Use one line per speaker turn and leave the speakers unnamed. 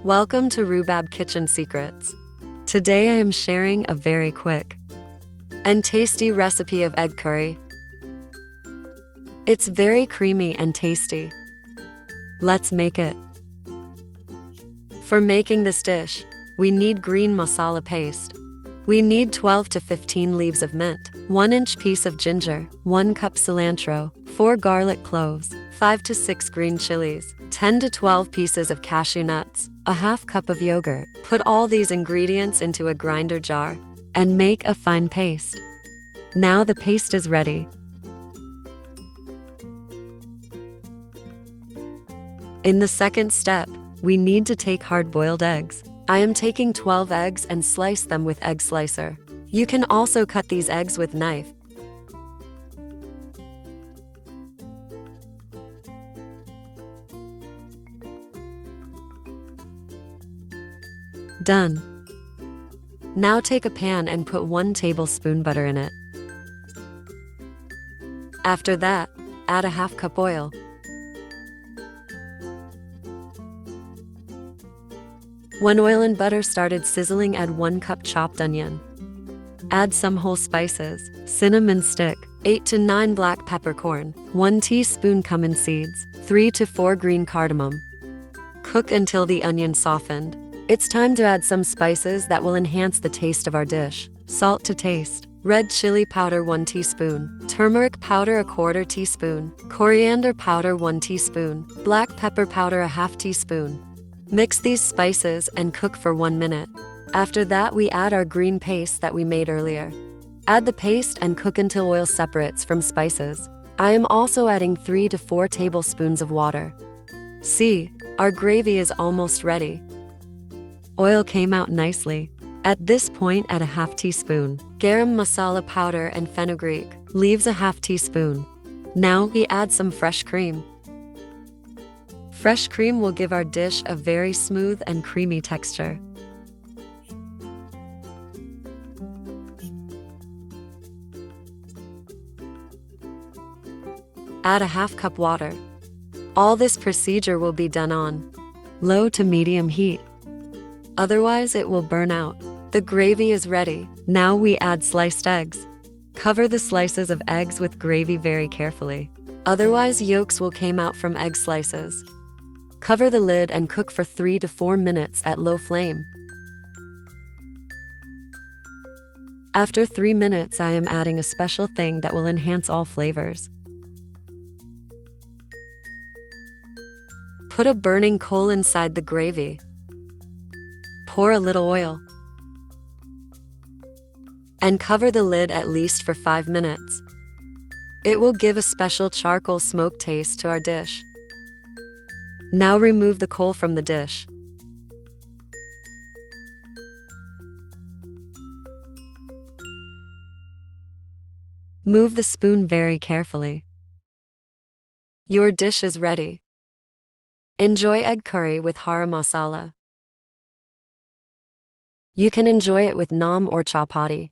Welcome to Rubab Kitchen Secrets. Today I am sharing a very quick and tasty recipe of egg curry. It's very creamy and tasty. Let's make it. For making this dish, we need green masala paste. We need 12 to 15 leaves of mint, 1-inch piece of ginger, 1 cup cilantro, 4 garlic cloves, 5 to 6 green chilies, 10 to 12 pieces of cashew nuts, a half cup of yogurt. Put all these ingredients into a grinder jar and make a fine paste. Now the paste is ready. In the second step, we need to take hard-boiled eggs. I am taking 12 eggs and slice them with egg slicer. You can also cut these eggs with knife. Done. Now take a pan and put 1 tablespoon butter in it. After that, add a half cup oil. When oil and butter started sizzling, add 1 cup chopped onion. Add some whole spices, cinnamon stick, 8 to 9 black peppercorn, 1 teaspoon cumin seeds, 3 to 4 green cardamom. Cook until the onion softened. It's time to add some spices that will enhance the taste of our dish. Salt to taste, red chili powder 1 teaspoon, turmeric powder 1/4 teaspoon, coriander powder 1 teaspoon, black pepper powder 1/2 teaspoon. Mix these spices and cook for 1 minute. After that, we add our green paste that we made earlier. Add the paste and cook until oil separates from spices. I am also adding 3 to 4 tablespoons of water. See, our gravy is almost ready. Oil came out nicely. At this point, add a half teaspoon garam masala powder and fenugreek, leaves a half teaspoon. Now we add some fresh cream. Fresh cream will give our dish a very smooth and creamy texture. Add a half cup water. All this procedure will be done on low to medium heat. Otherwise, it will burn out. The gravy is ready. Now we add sliced eggs. Cover the slices of eggs with gravy very carefully. Otherwise, yolks will come out from egg slices. Cover the lid and cook for 3 to 4 minutes at low flame. After 3 minutes, I am adding a special thing that will enhance all flavors. Put a burning coal inside the gravy. Pour a little oil. And cover the lid at least for 5 minutes. It will give a special charcoal smoke taste to our dish. Now remove the coal from the dish. Move the spoon very carefully. Your dish is ready. Enjoy egg curry with Hara Masala. You can enjoy it with naan or chapati.